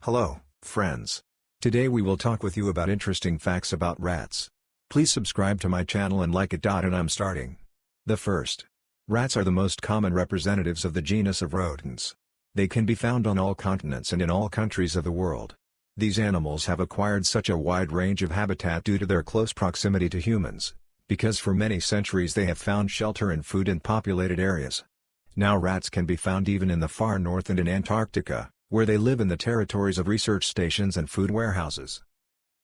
Hello, friends. Today we will talk with you about interesting facts about rats. Please subscribe to my channel and like it. And I'm starting. The first. Rats are the most common representatives of the genus of rodents. They can be found on all continents and in all countries of the world. These animals have acquired such a wide range of habitat due to their close proximity to humans, because for many centuries they have found shelter and food in populated areas. Now rats can be found even in the far north and in Antarctica, where they live in the territories of research stations and food warehouses.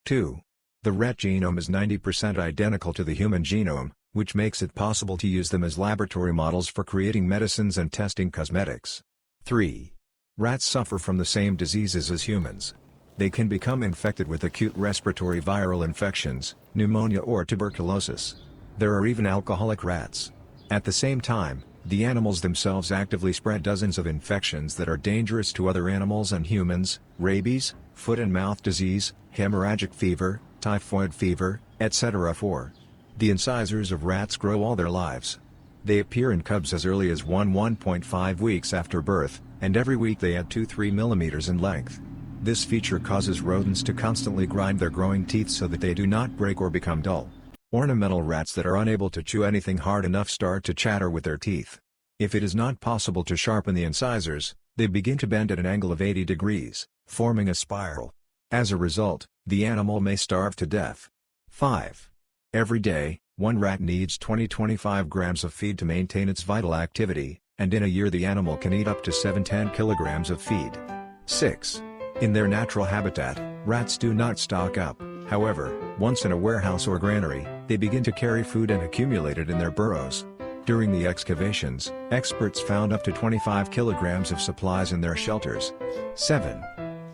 2. The rat genome is 90% identical to the human genome, which makes it possible to use them as laboratory models for creating medicines and testing cosmetics. 3. Rats suffer from the same diseases as humans. They can become infected with acute respiratory viral infections, pneumonia or tuberculosis. There are even alcoholic rats. At the same time, the animals themselves actively spread dozens of infections that are dangerous to other animals and humans: rabies, foot and mouth disease, hemorrhagic fever, typhoid fever, etc. 4. The incisors of rats grow all their lives. They appear in cubs as early as 1.5 weeks after birth, and every week they add 2-3 millimeters in length. This feature causes rodents to constantly grind their growing teeth so that they do not break or become dull. Ornamental rats that are unable to chew anything hard enough start to chatter with their teeth. If it is not possible to sharpen the incisors, they begin to bend at an angle of 80 degrees, forming a spiral. As a result, the animal may starve to death. 5. Every day, one rat needs 20-25 grams of feed to maintain its vital activity, and in a year the animal can eat up to 7-10 kilograms of feed. 6. In their natural habitat, rats do not stock up. However, once in a warehouse or granary, they begin to carry food and accumulate it in their burrows. During the excavations, experts found up to 25 kilograms of supplies in their shelters. 7.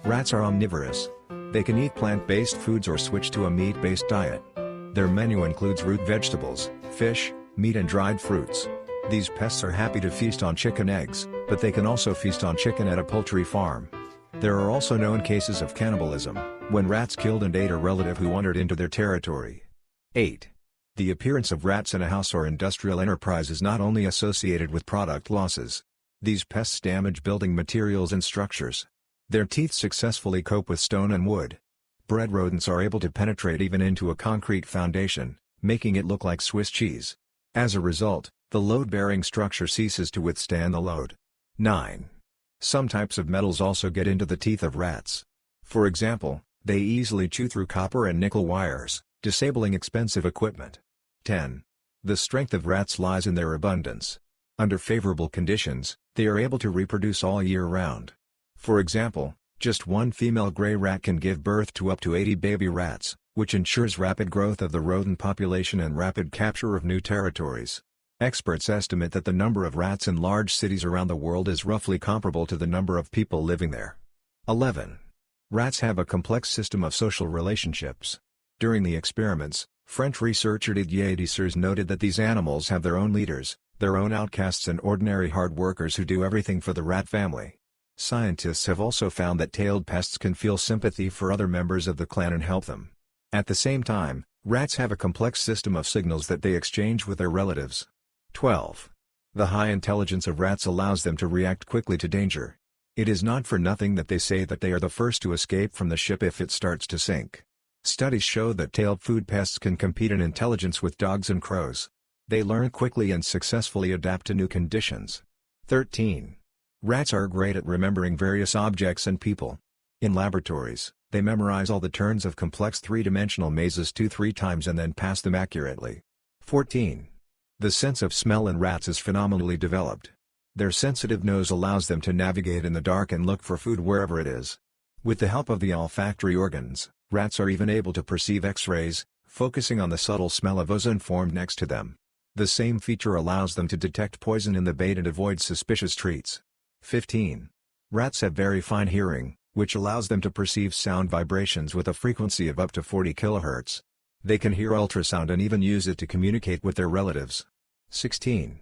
Rats are omnivorous. They can eat plant-based foods or switch to a meat-based diet. Their menu includes root vegetables, fish, meat and dried fruits. These pests are happy to feast on chicken eggs, but they can also feast on chicken at a poultry farm. There are also known cases of cannibalism, when rats killed and ate a relative who wandered into their territory. 8. The appearance of rats in a house or industrial enterprise is not only associated with product losses. These pests damage building materials and structures. Their teeth successfully cope with stone and wood. Bred rodents are able to penetrate even into a concrete foundation, making it look like Swiss cheese. As a result, the load-bearing structure ceases to withstand the load. 9. Some types of metals also get into the teeth of rats. For example, they easily chew through copper and nickel wires, disabling expensive equipment. 10. The strength of rats lies in their abundance. Under favorable conditions, they are able to reproduce all year round. For example, just one female gray rat can give birth to up to 80 baby rats, which ensures rapid growth of the rodent population and rapid capture of new territories. Experts estimate that the number of rats in large cities around the world is roughly comparable to the number of people living there. 11. Rats have a complex system of social relationships. During the experiments, French researcher Didier Desers noted that these animals have their own leaders, their own outcasts and ordinary hard workers who do everything for the rat family. Scientists have also found that tailed pests can feel sympathy for other members of the clan and help them. At the same time, rats have a complex system of signals that they exchange with their relatives. 12. The high intelligence of rats allows them to react quickly to danger. It is not for nothing that they say that they are the first to escape from the ship if it starts to sink. Studies show that tailed food pests can compete in intelligence with dogs and crows. They learn quickly and successfully adapt to new conditions. 13. Rats are great at remembering various objects and people. In laboratories, they memorize all the turns of complex three-dimensional mazes 2-3 times and then pass them accurately. 14. The sense of smell in rats is phenomenally developed. Their sensitive nose allows them to navigate in the dark and look for food wherever it is. With the help of the olfactory organs, rats are even able to perceive X-rays, focusing on the subtle smell of ozone formed next to them. The same feature allows them to detect poison in the bait and avoid suspicious treats. 15. Rats have very fine hearing, which allows them to perceive sound vibrations with a frequency of up to 40 kHz. They can hear ultrasound and even use it to communicate with their relatives. 16.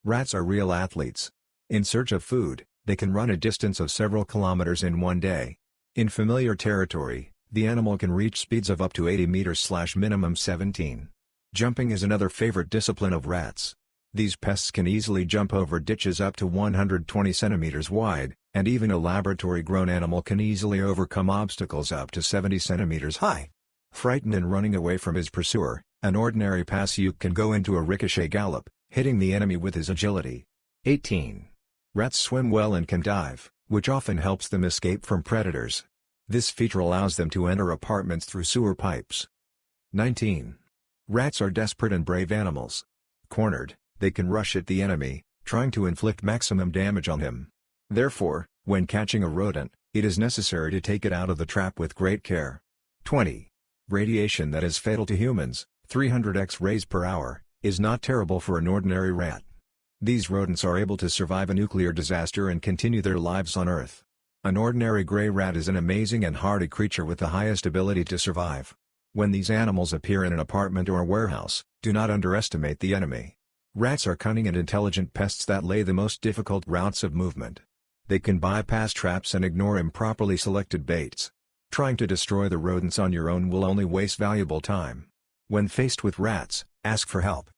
Rats are real athletes. In search of food, they can run a distance of several kilometers in one day. In familiar territory, the animal can reach speeds of up to 80 meters/minimum 17. Jumping is another favorite discipline of rats. These pests can easily jump over ditches up to 120 centimeters wide, and even a laboratory-grown animal can easily overcome obstacles up to 70 centimeters high. Frightened and running away from his pursuer, an ordinary Pashuk can go into a ricochet gallop, hitting the enemy with his agility. 18. Rats swim well and can dive, which often helps them escape from predators. This feature allows them to enter apartments through sewer pipes. 19. Rats are desperate and brave animals. Cornered, they can rush at the enemy, trying to inflict maximum damage on him. Therefore, when catching a rodent, it is necessary to take it out of the trap with great care. 20. Radiation that is fatal to humans, 300 X-rays per hour, is not terrible for an ordinary rat. These rodents are able to survive a nuclear disaster and continue their lives on Earth. An ordinary gray rat is an amazing and hardy creature with the highest ability to survive. When these animals appear in an apartment or warehouse, do not underestimate the enemy. Rats are cunning and intelligent pests that lay the most difficult routes of movement. They can bypass traps and ignore improperly selected baits. Trying to destroy the rodents on your own will only waste valuable time. When faced with rats, ask for help.